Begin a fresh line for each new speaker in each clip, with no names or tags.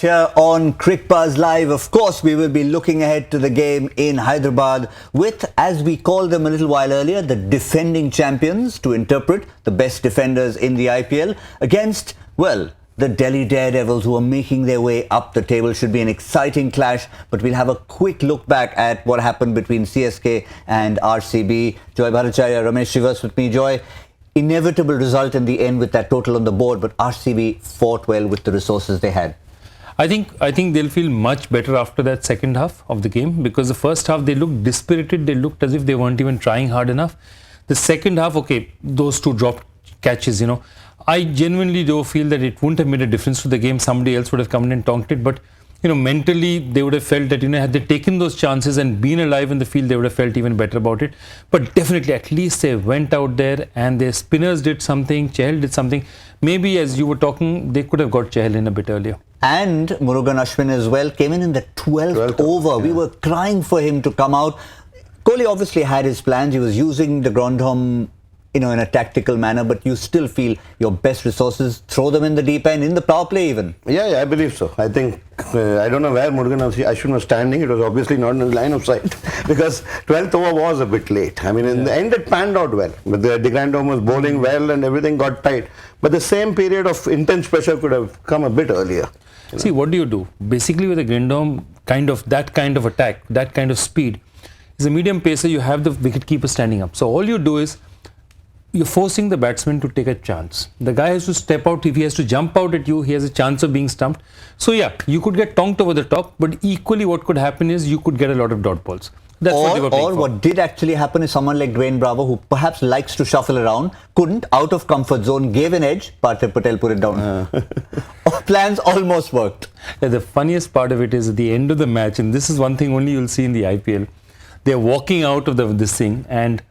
Here on Cricbuzz Live, of course, we will be looking ahead to the game in Hyderabad with, as we called them a little while earlier, the defending champions to interpret the best defenders in the IPL against, well, the Delhi Daredevils who are making their way up the table. Should be an exciting clash, but we'll have a quick look back at what happened between CSK and RCB. Joy Bhattacharya, Ramesh Shivas with me. Joy, inevitable result in the end with that total on the board, but RCB fought well with the resources they had.
I think they'll feel much better after that second half of the game, because the first half they looked dispirited, they looked as if they weren't even trying hard enough. The second half, okay, those two dropped catches, I genuinely do feel that it wouldn't have made a difference to the game. Somebody else would have come in and tonked it, but mentally they would have felt that had they taken those chances and been alive in the field, they would have felt even better about it. But definitely, at least they went out there and their spinners did something, Chahal did something. Maybe, as you were talking, they could have got Chahal in a bit earlier.
And Murugan Ashwin as well came in the 12th over. Yeah. We were crying for him to come out. Kohli obviously had his plans. He was using the Grandhomme, in a tactical manner, but you still feel your best resources, throw them in the deep end, in the power play even.
Yeah, I believe so. I think, I don't know where Murugan Ashwin was standing. It was obviously not in the line of sight because 12th over was a bit late. I mean, in the end it panned out well. But the Grandhomme was bowling well and everything got tight. But the same period of intense pressure could have come a bit earlier.
See, what do you do? Basically with a Grandhomme, that kind of attack, that kind of speed, as a medium pacer, you have the wicketkeeper standing up. So all you do is, you're forcing the batsman to take a chance. The guy has to step out. If he has to jump out at you, he has a chance of being stumped. So yeah, you could get tonked over the top, but equally what could happen is you could get a lot of dot balls. That's what they were playing for.
What did actually happen is someone like Dwayne Bravo, who perhaps likes to shuffle around, couldn't, out of comfort zone, gave an edge, Parthiv Patel put it down. Plans almost worked.
Yeah, the funniest part of it is at the end of the match, and this is one thing only you'll see in the IPL, they're walking out of this thing and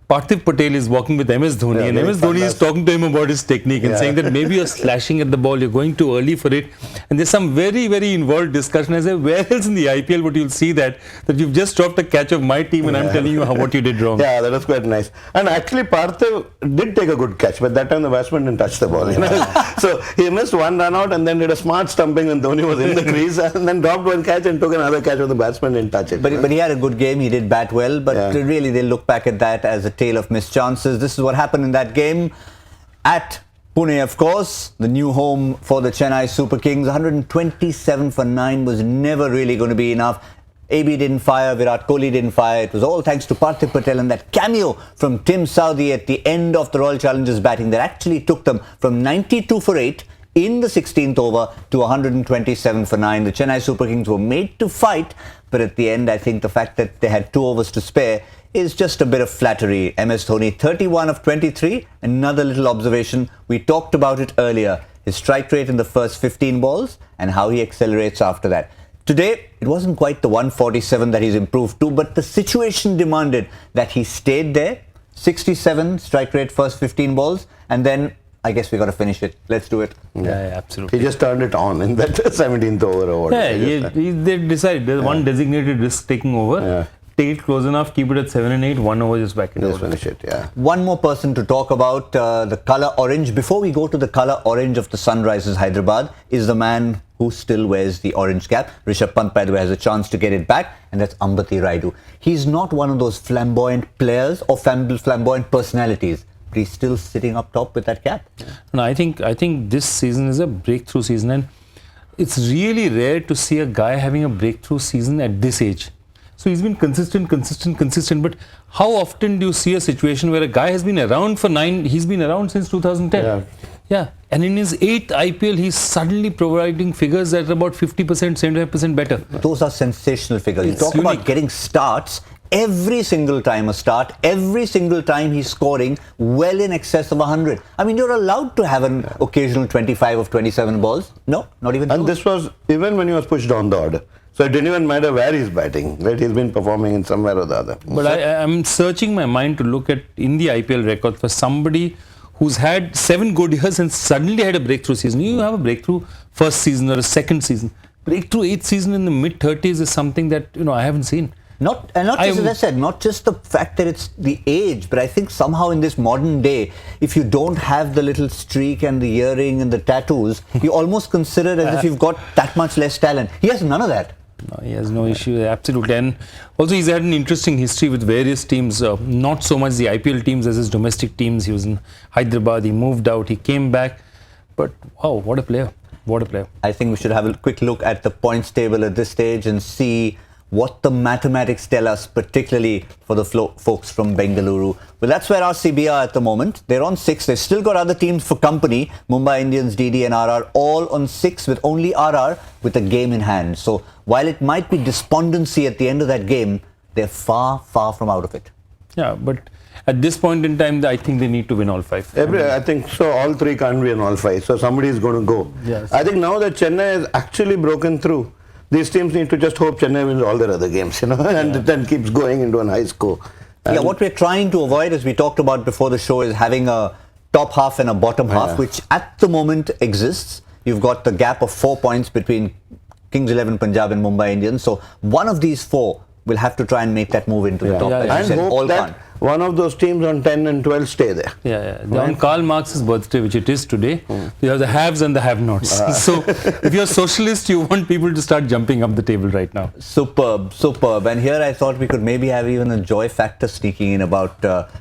Parthiv Patel is walking with MS Dhoni, and MS Dhoni is talking to him about his technique and saying that maybe you're slashing at the ball, you're going too early for it. And there's some very, very involved discussion. I say, where else in the IPL would you see that you've just dropped a catch of my team and I'm telling you what you did wrong.
Yeah, that was quite nice. And actually Parthiv did take a good catch, but that time the batsman didn't touch the ball. So he missed one run out and then did a smart stumping when Dhoni was in the crease and then dropped one catch and took another catch when the batsman didn't touch it.
But he had a good game, he did bat well, but really they look back at that as a tale of missed chances. This is what happened in that game at Pune, of course, the new home for the Chennai Super Kings. 127 for 9 was never really going to be enough. AB didn't fire, Virat Kohli didn't fire. It was all thanks to Parthiv Patel and that cameo from Tim Southee at the end of the Royal Challengers batting that actually took them from 92 for 8 in the 16th over to 127 for 9. The Chennai Super Kings were made to fight, but at the end I think the fact that they had 2 overs to spare is just a bit of flattery. MS Dhoni, 31 of 23. Another little observation. We talked about it earlier. His strike rate in the first 15 balls and how he accelerates after that. Today, it wasn't quite the 147 that he's improved to, but the situation demanded that he stayed there. 67 strike rate first 15 balls, and then I guess we got to finish it. Let's do it.
Yeah, absolutely.
He just turned it on in that 17th over. Or
they decided there's one designated risk taking over.
Yeah.
Take it close enough, keep it at 7 and 8, 1 over just back in.
Just finish it, yeah.
One more person to talk about, the colour orange. Before we go to the colour orange of the Sunrisers Hyderabad, is the man who still wears the orange cap. Rishabh Pant, by the way, has a chance to get it back, and that's Ambati Rayudu. He's not one of those flamboyant players or flamboyant personalities, but he's still sitting up top with that cap.
No, I think this season is a breakthrough season, and it's really rare to see a guy having a breakthrough season at this age. So he's been consistent, but how often do you see a situation where a guy has been around for 9, he's been around since 2010. Yeah. And in his 8th IPL, he's suddenly providing figures that are about 50%, 75% better.
Those are sensational figures. You talk about getting starts. Every single time a start, every single time he's scoring well in excess of 100. I mean, you're allowed to have an occasional 25 of 27 balls. No, not even.
And this was even when he was pushed down the order. So it didn't even matter where he's batting, right? He's been performing in somewhere or the other.
But I'm searching my mind to look at in the IPL record for somebody who's had 7 good years and suddenly had a breakthrough season. You have a breakthrough first season or a second season. Breakthrough 8th season in the mid-30s is something that I haven't seen.
Not just, as I said, not just the fact that it's the age, but I think somehow in this modern day, if you don't have the little streak and the earring and the tattoos, you almost consider it as if you've got that much less talent. He has none of that.
No, he has no issue, absolutely. And also he's had an interesting history with various teams, not so much the IPL teams as his domestic teams. He was in Hyderabad, he moved out, he came back. But wow, what a player. What a player.
I think we should have a quick look at the points table at this stage and see what the mathematics tell us, particularly for the folks from Bengaluru. Well, that's where RCB are at the moment. They're on 6. They've still got other teams for company. Mumbai Indians, DD and RR all on 6, with only RR with a game in hand. So while it might be despondency at the end of that game, they're far, far from out of it.
Yeah, but at this point in time, I think they need to win all 5.
I think so. All 3 can't win all 5. So somebody is going to go.
Yes.
I think now that Chennai has actually broken through, these teams need to just hope Chennai wins all their other games, and then keeps going into a high score.
Yeah, what we're trying to avoid, as we talked about before the show, is having a top half and a bottom half, which at the moment exists. You've got the gap of 4 points between Kings 11 Punjab and Mumbai Indians. So one of these 4 will have to try and make that move into the top.
And hope that one of those teams on 10 and 12 stay there.
On Karl Marx's birthday, which it is today, you have the haves and the have-nots. So if you're a socialist, you want people to start jumping up the table right now.
Superb, superb. And here I thought we could maybe have even a joy factor sneaking in about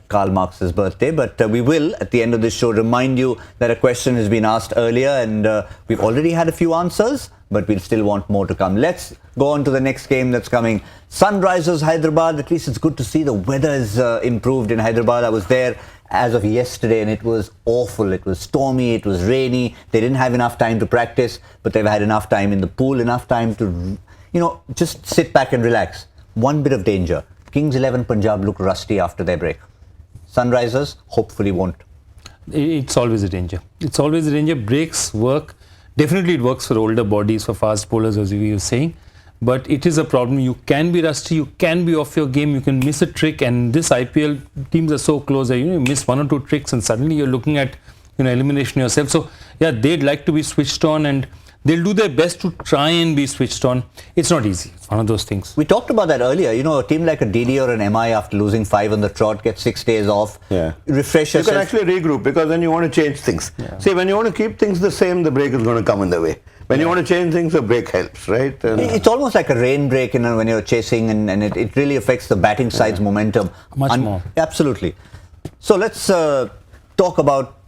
Karl Marx's birthday. But we will, at the end of this show, remind you that a question has been asked earlier and we've already had a few answers, but we'll still want more to come. Let's go on to the next game that's coming. Sunrisers Hyderabad. At least it's good to see the weather is improved in Hyderabad. I was there as of yesterday and it was awful. It was stormy, it was rainy. They didn't have enough time to practice, but they've had enough time in the pool, enough time to, just sit back and relax. One bit of danger. Kings 11 Punjab look rusty after their break. Sunrisers hopefully won't.
It's always a danger. It's always a danger. Breaks work. Definitely it works for older bodies, for fast bowlers, as we were saying. But it is a problem. You can be rusty, you can be off your game, you can miss a trick. And this IPL, teams are so close that you miss 1 or 2 tricks and suddenly you're looking at elimination yourself. So yeah, they'd like to be switched on and they'll do their best to try and be switched on. It's not easy. It's one of those things.
We talked about that earlier. A team like a DD or an MI after losing 5 on the trot gets 6 days off.
Yeah.
Refresh yourself.
You can actually regroup because then you want to change things.
Yeah.
See, when you want to keep things the same, the break is going to come in the way. When you want to change things, a break helps, right? And
it's almost like a rain break when you're chasing and it really affects the batting side's momentum.
Much more.
Absolutely. So let's talk about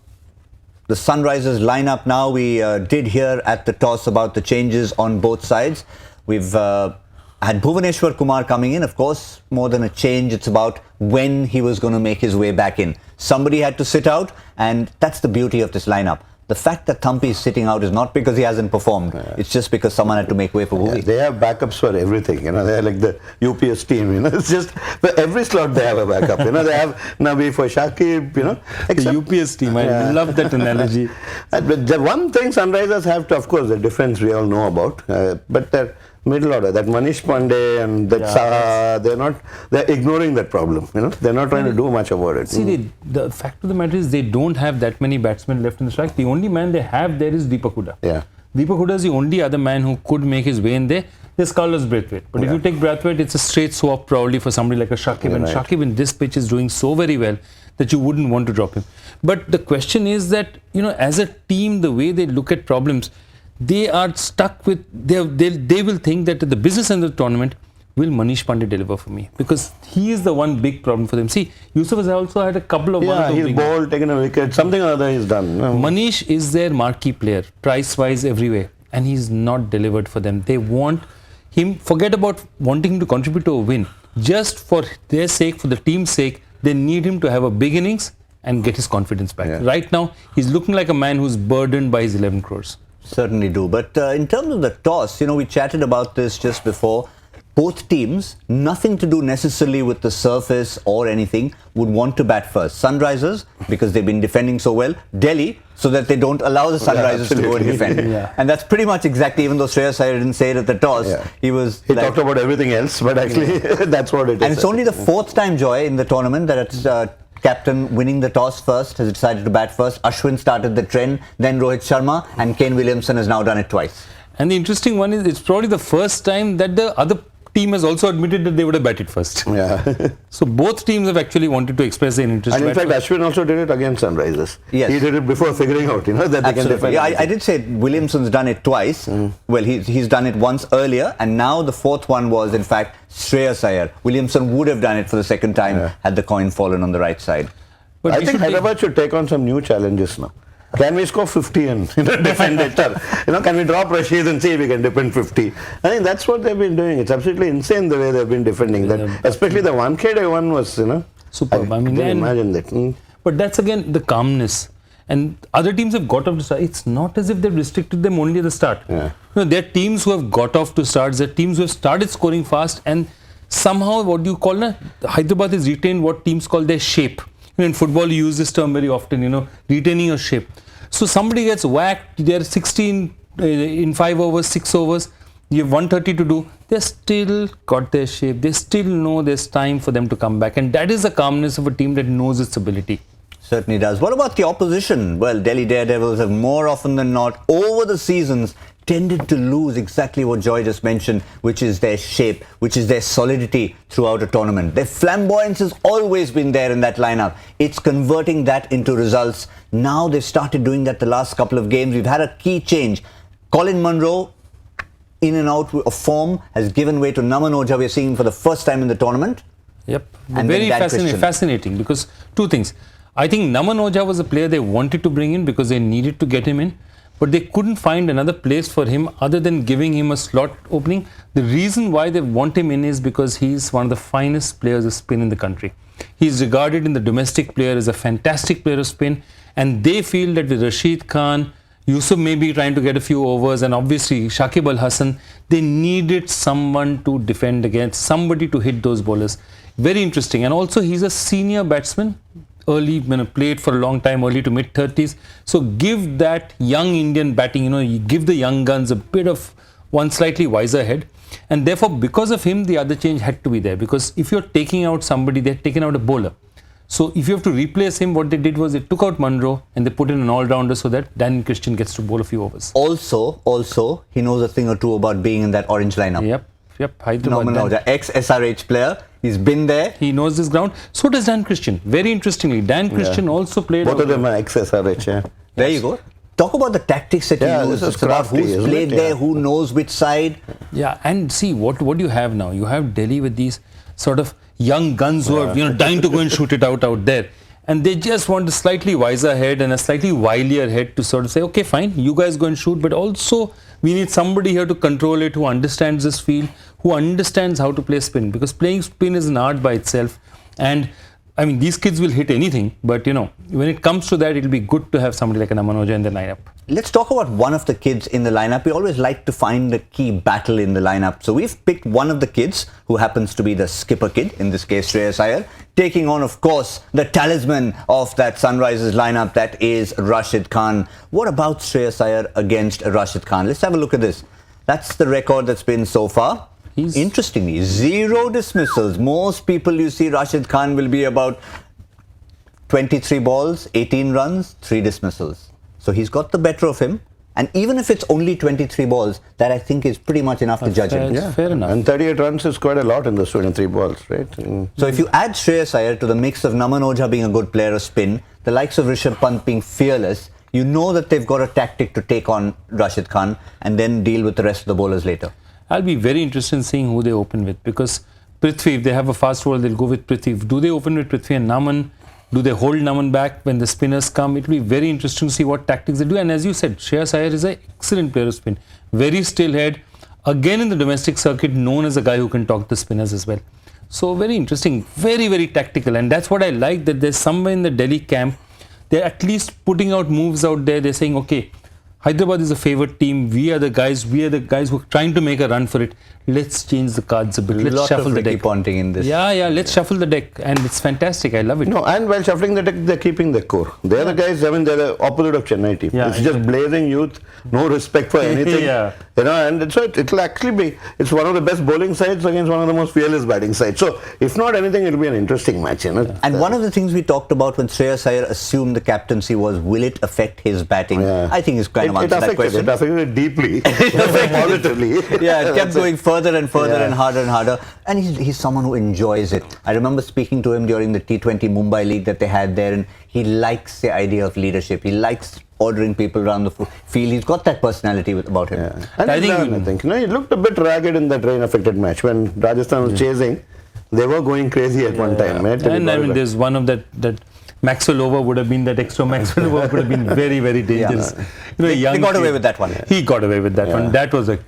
the Sunrisers lineup now. We did hear at the toss about the changes on both sides. We've had Bhuvaneshwar Kumar coming in. Of course, more than a change, it's about when he was going to make his way back in. Somebody had to sit out, and that's the beauty of this lineup. The fact that Thampi is sitting out is not because he hasn't performed. It's just because someone had to make way for Bhuvi.
They have backups for everything. They're like the UPS team. It's just for every slot they have a backup. They have Nabi for Shakib.
The UPS team. I love that analogy.
But the one thing Sunrisers have to, of course, the defense we all know about. But their middle order, that Manish Pandey and that Saha, they're ignoring that problem. They're not trying to do much about it.
See, the fact of the matter is they don't have that many batsmen left in the strike. The only man they have there is Deepak Hooda.
Yeah.
Deepak Hooda is the only other man who could make his way in there. There's Carlos Braithwaite. But if you take Braithwaite, it's a straight swap probably for somebody like a Shakib. And Shakib in this pitch is doing so very well that you wouldn't want to drop him. But the question is that, as a team, the way they look at problems, they are stuck with, they will think that at the business end of the tournament, will Manish Pandey deliver for me? Because he is the one big problem for them. See, Yusuf has also had a couple of
he's bowled, taken a wicket, something or other he's done.
Manish is their marquee player, price-wise everywhere, and he's not delivered for them. They want him, forget about wanting him to contribute to a win. Just for their sake, for the team's sake, they need him to have a big innings and get his confidence back.
Yeah.
Right now, he's looking like a man who's burdened by his 11 crores.
Certainly do. But in terms of the toss, we chatted about this just before. Both teams, nothing to do necessarily with the surface or anything, would want to bat first. Sunrisers, because they've been defending so well. Delhi, so that they don't allow the Sunrisers to go and defend. And that's pretty much exactly, even though Shreyas Iyer didn't say it at the toss, he
talked about everything else, but actually that's what it is.
And it's only the 4th time, Joy, in the tournament that it's captain winning the toss first, has decided to bat first. Ashwin started the trend, then Rohit Sharma, and Kane Williamson has now done it twice.
And the interesting one is, it's probably the first time that the other team has also admitted that they would have batted first.
Yeah.
So both teams have actually wanted to express their interest.
And in fact, Ashwin also did it against Sunrisers.
Yes.
He did it before figuring out, that they can defend.
Yeah, I did say Williamson's done it twice. Well, he's done it once earlier, and now the fourth one was, in fact, Shreyas Iyer. Williamson would have done it for the second time had the coin fallen on the right side.
But
I think Hyderabad should take on some new challenges now. Can we score 50 and defend it? Or, can we drop Rashid and see if we can defend 50? I think that's what they've been doing. It's absolutely insane the way they've been defending that. Especially the 1K day one was,
superb.
I didn't imagine that.
But that's again the calmness. And other teams have got off to start. It's not as if they've restricted them only at the start.
Yeah.
There are teams who have got off to starts. There are teams who have started scoring fast, and somehow what do you call Hyderabad has retained what teams call their shape. In football, you use this term very often, retaining your shape. So somebody gets whacked, they're 16 in 5 overs, 6 overs, you have 130 to do, they still got their shape, they still know there's time for them to come back, and that is the calmness of a team that knows its ability.
Certainly does. What about the opposition? Well, Delhi Daredevils have more often than not, over the seasons, tended to lose exactly what Joy just mentioned, which is their shape, which is their solidity throughout a tournament. Their flamboyance has always been there in that lineup. It's converting that into results. Now they've started doing that the last couple of games. We've had a key change. Colin Munro, in and out of form, has given way to Naman Ojha. We're seeing him for the first time in the tournament.
Yep.
And
very
Christian.
fascinating because two things. I think Naman Ojha was a player they wanted to bring in because they needed to get him in. But they couldn't find another place for him other than giving him a slot opening. The reason why they want him in is because he's one of the finest players of spin in the country. He's regarded in the domestic player as a fantastic player of spin, and they feel that with Rashid Khan, Yusuf may be trying to get a few overs, and obviously Shakib Al Hasan, they needed someone to defend against, somebody to hit those bowlers. Very interesting. And also he's a senior batsman. Early, played for a long time, early to mid-30s. So give that young Indian batting, you give the young guns a bit of one slightly wiser head. And therefore, because of him, the other change had to be there. Because if you're taking out somebody, they're taking out a bowler. So if you have to replace him, what they did was they took out Munro and they put in an all-rounder so that Dan Christian gets to bowl a few overs.
Also, he knows a thing or two about being in that orange lineup.
Yep. Hyderabad.
Ex-SRH player. He's been there.
He knows this ground. So does Dan Christian. Very interestingly, Dan Christian also played.
Both of them are ex-SRH,
There you go. Talk about the tactics that you use. It's about who's played there, who knows which side.
Yeah, and see, what you have now? You have Delhi with these sort of young guns who are dying to go and shoot it out there. And they just want a slightly wiser head and a slightly wilier head to sort of say, okay, fine, you guys go and shoot, but also we need somebody here to control it, who understands this field, who understands how to play spin, because playing spin is an art by itself. And I mean, these kids will hit anything, but when it comes to that, it'll be good to have somebody like a Naman Ojha in the lineup.
Let's talk about one of the kids in the lineup. We always like to find the key battle in the lineup. So we've picked one of the kids, who happens to be the skipper kid, in this case Shreyas Iyer, taking on, of course, the talisman of that Sunrisers lineup, that is Rashid Khan. What about Shreyas Iyer against Rashid Khan? Let's have a look at this. That's the record that's been so far. Interestingly, 0 dismissals. Most people you see, Rashid Khan will be about 23 balls, 18 runs, 3 dismissals. So he's got the better of him. And even if it's only 23 balls, that I think is pretty much enough to judge him.
Yeah, fair enough.
And 38 runs is quite a lot in those 23 balls, right?
So if you add Shreyas Iyer to the mix of Naman Ojha being a good player of spin, the likes of Rishabh Pant being fearless, you know that they've got a tactic to take on Rashid Khan and then deal with the rest of the bowlers later.
I'll be very interested in seeing who they open with, because Prithvi, if they have a fast bowler, they'll go with Prithvi. Do they open with Prithvi and Naman? Do they hold Naman back when the spinners come? It will be very interesting to see what tactics they do. And as you said, Shreyas Iyer is an excellent player of spin. Very still head. Again in the domestic circuit, known as a guy who can talk to spinners as well. So very interesting. Very, very tactical. And that's what I like, that there's somewhere in the Delhi camp, they're at least putting out moves out there. They're saying, okay, Hyderabad is a favourite team. We are the guys who are trying to make a run for it. Let's change the cards a bit. Let's shuffle the deck.
Ponting in this.
Yeah. Let's shuffle the deck, and it's fantastic. I love it.
No, and while shuffling the deck, they're keeping the core. They're the guys. I mean, they're the opposite of Chennai team. It's just blazing youth, no respect for anything. And so it'll actually be. It's one of the best bowling sides against one of the most fearless batting sides. So if not anything, it'll be an interesting match.
And one of the things we talked about when Shreyas Iyer assumed the captaincy was, will it affect his batting? I think he's quite want to answer that question.
It affected it deeply, positively.
Yeah, it kept going further and further and harder and harder. And he's someone who enjoys it. I remember speaking to him during the T20 Mumbai League that they had there, and he likes the idea of leadership. He likes ordering people around the field. He's got that personality about him.
Yeah. And I think he looked a bit ragged in that rain-affected match when Rajasthan was chasing. They were going crazy at one time.
And I mean, there's one of that Maxwell over would have been, that extra Maxwell over would have been very, very dangerous.
They got away with that one.
He got away with that one. That was a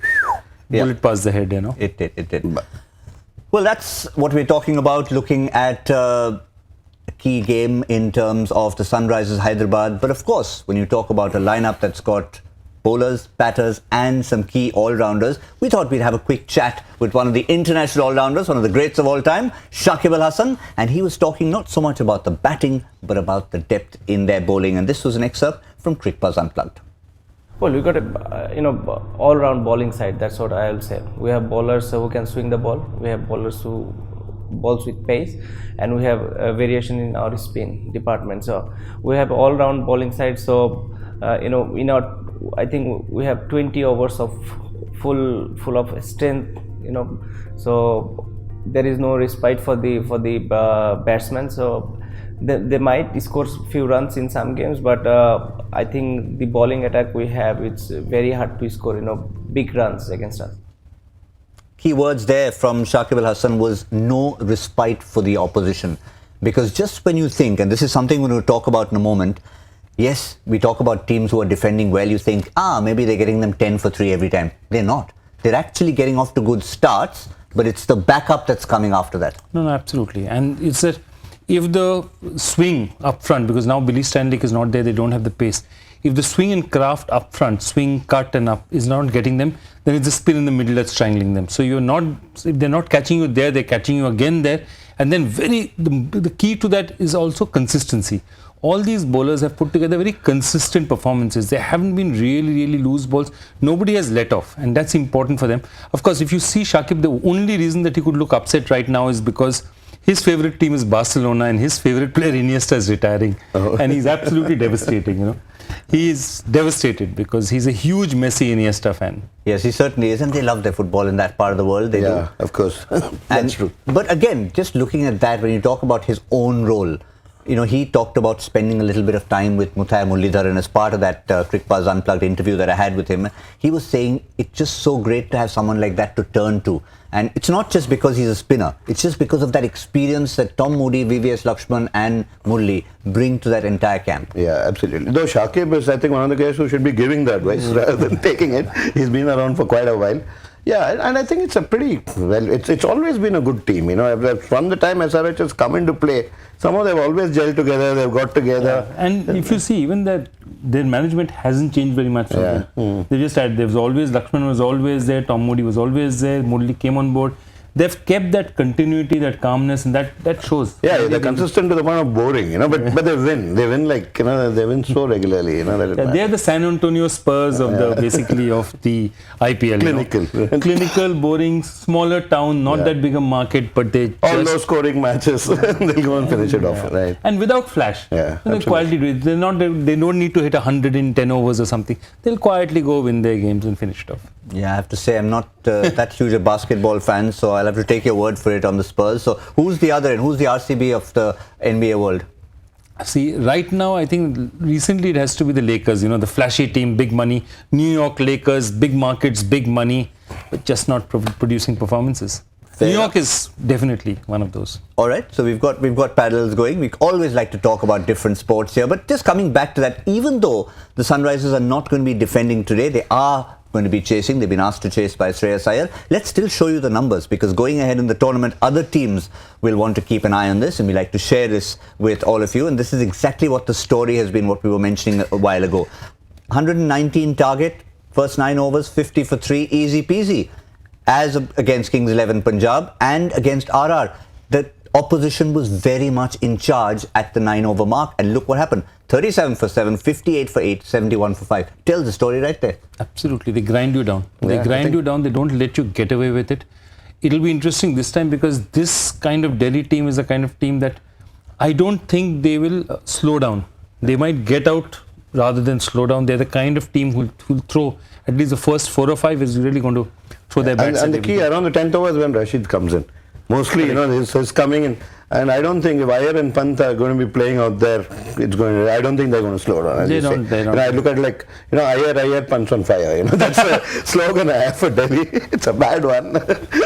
bullet past the head,
It did. Well, that's what we're talking about, looking at a key game in terms of the Sunrisers Hyderabad. But of course, when you talk about a lineup that's got bowlers, batters and some key all-rounders, we thought we'd have a quick chat with one of the international all-rounders, one of the greats of all time, Shakib Al Hasan, and he was talking not so much about the batting but about the depth in their bowling, and this was an excerpt from Cricbuzz Unplugged.
Well, we got a all-round bowling side. That's what I'll say. We have bowlers who can swing the ball. We have bowlers who balls with pace, and we have a variation in our spin department. So we have all-round bowling side. So I think we have 20 overs of full of strength. So there is no respite for the batsmen. So they might score few runs in some games, but I think the bowling attack we have, it's very hard to score big runs against us.
Key words there from Shakib Al Hasan was no respite for the opposition, because just when you think, and this is something we're going to talk about in a moment, yes, we talk about teams who are defending well, you think, maybe they're getting them 10 for 3 every time. They're not. They're actually getting off to good starts, but it's the backup that's coming after that.
No, absolutely. And it's that if the swing up front, because now Billy Stanley is not there, they don't have the pace. If the swing and craft up front, swing, cut and up, is not getting them, then it's the spin in the middle that's strangling them. So if they're not catching you there, they're catching you again there. And then the key to that is also consistency. All these bowlers have put together very consistent performances. They haven't been really loose balls. Nobody has let off, and that's important for them. Of course, if you see Shakib, the only reason that he could look upset right now is because his favorite team is Barcelona and his favorite player Iniesta is retiring. And he's absolutely devastating, He is devastated because he's a huge Messi Iniesta fan.
Yes, he certainly is, and they love their football in that part of the world. They do.
Yeah, of course. That's true.
But again, just looking at that, when you talk about his own role, he talked about spending a little bit of time with Muthiah Muralidharan, and as part of that Cricbuzz Unplugged interview that I had with him, he was saying it's just so great to have someone like that to turn to. And it's not just because he's a spinner, it's just because of that experience that Tom Moody, VVS Lakshman and Murli bring to that entire camp.
Yeah, absolutely. Though Shakib is, I think, one of the guys who should be giving the advice rather than taking it. He's been around for quite a while. Yeah, and I think it's a it's always been a good team, from the time SRH has come into play, somehow they've always gelled together, they've got together.
Yeah. And if you see, even that their management hasn't changed very much from them. They just had, Lakshman was always there, Tom Moody was always there, Murli came on board. They've kept that continuity, that calmness, and that shows.
Yeah, they're consistent to the point of boring, but they win. They win they win so regularly,
they're the San Antonio Spurs of the IPL. Clinical, boring, smaller town, not that big a market, but they
all low scoring matches, they'll go and finish it off, right?
And without flash.
Yeah,
the quality, they don't need to hit 110 overs or something. They'll quietly go win their games and finish it off.
Yeah, I have to say I'm not that huge a basketball fan, so I'll have to take your word for it on the Spurs. So who's the other end? Who's the RCB of the NBA world?
See, right now, I think recently it has to be the Lakers, the flashy team, big money. New York Lakers, big markets, big money, but just not producing performances. New York is definitely one of those.
All right, so we've got paddles going. We always like to talk about different sports here, but just coming back to that, even though the Sunrisers are not going to be defending today, they are going to be chasing. They've been asked to chase by Shreyas Iyer. Let's still show you the numbers, because going ahead in the tournament, other teams will want to keep an eye on this, and we like to share this with all of you. And this is exactly what the story has been, what we were mentioning a while ago. 119 target, first 9 overs, 50 for 3, easy peasy. As against Kings 11 Punjab and against RR, the opposition was very much in charge at the 9 over mark, and look what happened. 37 for 7, 58 for 8, 71 for 5. Tells the story right there.
Absolutely. They grind you down. They grind you down. They don't let you get away with it. It'll be interesting this time, because this kind of Delhi team is a kind of team that I don't think they will slow down. They might get out rather than slow down. They're the kind of team who'll throw at least the first 4 or 5 is really going to throw their bats.
And the key around the 10th over is when Rashid comes in. Mostly, he's coming in. And I don't think if Iyer and Pant are going to be playing out there, I don't think they're going to slow down.
They don't.
I look at Iyer, Pant's on fire. That's a slogan I have for Delhi. It's a bad one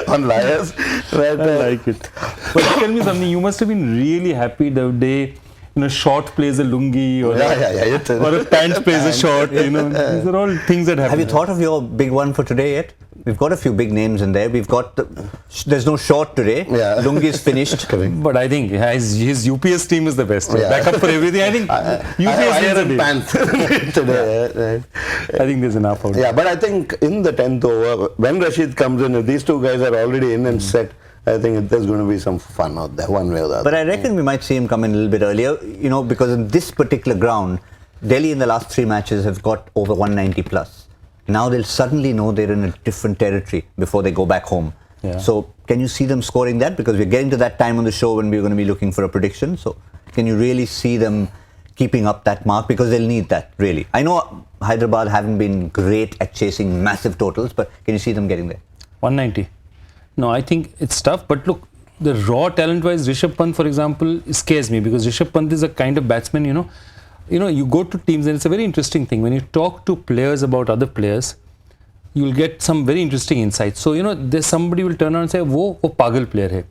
on liars. But,
I like it. But tell me something, you must have been really happy the day short plays a lungi or a pant plays a short. These are all things that happen.
Have you thought of your big one for today yet? We've got a few big names in there. We've got there's no short today.
Yeah.
Lungi is finished.
But I think his UPS team is the best.
Yeah.
Back up for everything. I think UPS
Iyer and
is
Pant today.
I think there's enough out there.
Yeah, but I think in the 10th over, when Rashid comes in, if these two guys are already in and set, I think there's going to be some fun out there, one way or the other.
But I reckon we might see him come in a little bit earlier, because in this particular ground, Delhi in the last 3 matches have got over 190 plus. Now they'll suddenly know they're in a different territory before they go back home.
Yeah.
So can you see them scoring that? Because we're getting to that time on the show when we're going to be looking for a prediction. So can you really see them keeping up that mark? Because they'll need that, really. I know Hyderabad haven't been great at chasing massive totals, but can you see them getting there?
190. No, I think it's tough. But look, the raw talent-wise, Rishabh Pant, for example, scares me because Rishabh Pant is a kind of batsman, you go to teams and it's a very interesting thing. When you talk to players about other players, you'll get some very interesting insights. So, there's somebody will turn around and say, wo pagal player hai.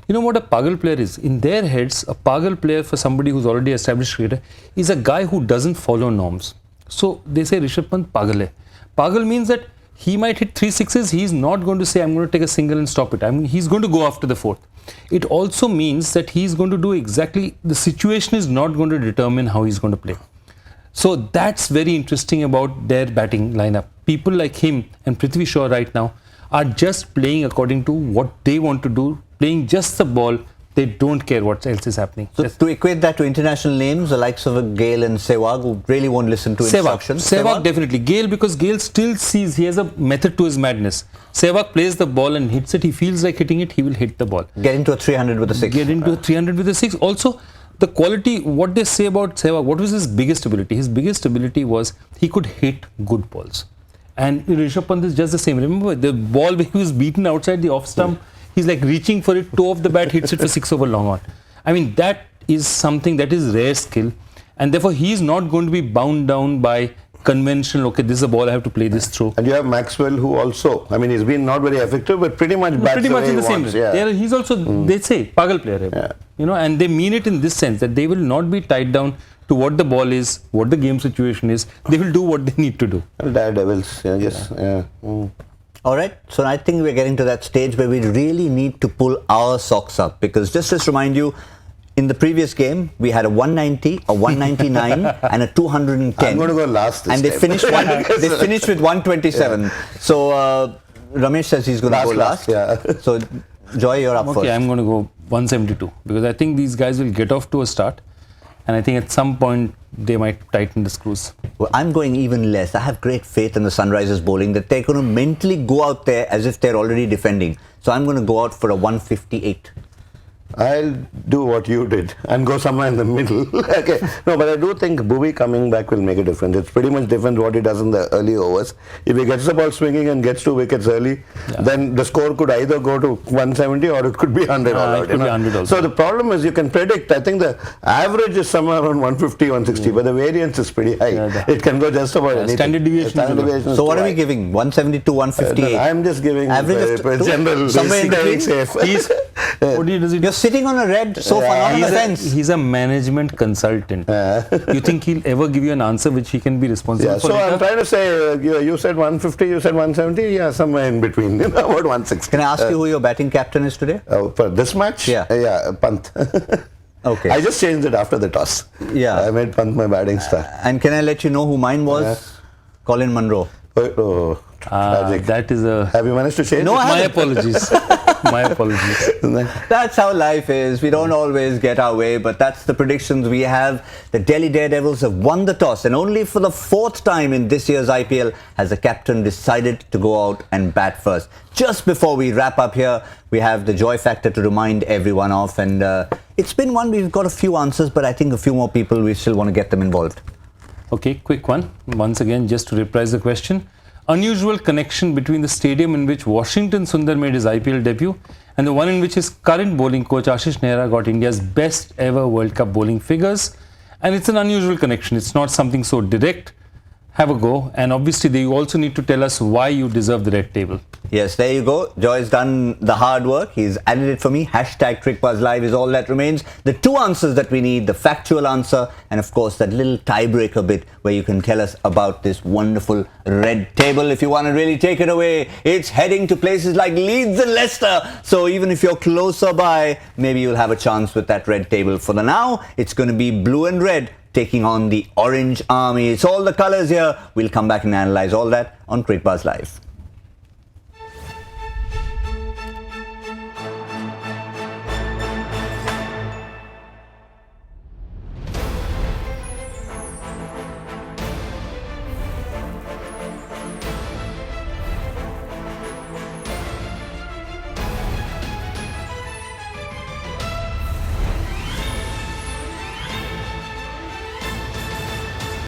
You know what a pagal player is? In their heads, a pagal player for somebody who's already established cricketer is a guy who doesn't follow norms. So, they say Rishabh Pant pagal hai. Pagal means that he might hit 3 sixes. He's not going to say, I'm going to take a single and stop it. He's going to go after the 4th. It also means that he's going to do exactly, the situation is not going to determine how he's going to play. So that's very interesting about their batting lineup. People like him and Prithvi Shaw right now are just playing according to what they want to do, playing just the ball. They don't care what else is happening.
So to equate that to international names, the likes of a Gale and Sehwag, who really won't listen to instructions.
Sehwag definitely. Gale, because Gale still sees he has a method to his madness. Sehwag plays the ball and hits it. He feels like hitting it, he will hit the ball.
Get into a 300 with a 6.
Get into a 300 with a 6. Also, the quality, what they say about Sehwag, what was his biggest ability? His biggest ability was he could hit good balls. And Rishabh Pant is just the same. Remember, the ball when he was beaten outside the off stump, he's like reaching for it, toe of the bat, hits it for 6 over long on. That is something that is rare skill. And therefore, he's not going to be bound down by conventional, okay, this is a ball, I have to play this through.
And you have Maxwell, who also, he's been not very effective, but pretty much bats
pretty much in the same
way.
Yeah. He's also, they say, pagal player.
Yeah.
And they mean it in this sense that they will not be tied down to what the ball is, what the game situation is. They will do what they need to do.
Well, daredevils, yes. Yeah.
All right, so I think we're getting to that stage where we really need to pull our socks up, because just to remind you, in the previous game, we had a 190, a 199 and a 210.
I'm going to go last this
and they
time.
finished with 127. Yeah. So Ramesh says he's going to go last.
Yeah.
So Joy, you're up first.
Okay, I'm going to go 172 because I think these guys will get off to a start. And I think at some point they might tighten the screws.
Well, I'm going even less. I have great faith in the Sunrisers bowling that they're going to mentally go out there as if they're already defending. So I'm going to go out for a 158.
I'll do what you did and go somewhere in the middle. Okay. No, but I do think Bhuvi coming back will make a difference. It's pretty much different what he does in the early overs. If he gets the ball swinging and gets 2 wickets early, then the score could either go to 170 or it could be 100 all out.
It could be 100 also.
So the problem is you can predict. I think the average is somewhere around 150, 160, but the variance is pretty high. It can go just about anything.
Standard deviation.
So what are we giving? 172, 158?
I'm just giving
average of
general,
somewhere in between.
safe.
You're sitting on a red sofa, not on the fence.
He's a management consultant. You think he'll ever give you an answer which he can be responsible for?
So I'm trying to say, you said 150, you said 170, yeah, somewhere in between, about 160.
Can I ask you who your batting captain is today?
For this match?
Yeah.
Pant.
Okay.
I just changed it after the toss.
Yeah.
I made Pant my batting star.
And can I let you know who mine was? Colin Munro.
Oh, tragic.
That is a...
Have you managed to change
No,
it?
I
My
haven't.
apologies. My apologies.
That's how life is. We don't always get our way, but that's the predictions we have. The Delhi Daredevils have won the toss, and only for the 4th time in this year's IPL has the captain decided to go out and bat first. Just before we wrap up here, we have the joy factor to remind everyone of, and it's been one we've got a few answers, but I think a few more people, we still want to get them involved.
Okay, quick one. Once again, just to reprise the question. Unusual connection between the stadium in which Washington Sundar made his IPL debut and the one in which his current bowling coach Ashish Nehra got India's best ever World Cup bowling figures. And it's an unusual connection. It's not something so direct. Have a go. And obviously, you also need to tell us why you deserve the red table.
Yes, there you go. Joy's done the hard work. He's added it for me. Hashtag Cricbuzz Live is all that remains. The two answers that we need, the factual answer, and of course that little tiebreaker bit where you can tell us about this wonderful red table. If you want to really take it away, it's heading to places like Leeds and Leicester. So even if you're closer by, maybe you'll have a chance with that red table. For the now, it's going to be blue and red taking on the orange army. It's all the colors here. We'll come back and analyze all that on Cricbuzz Live.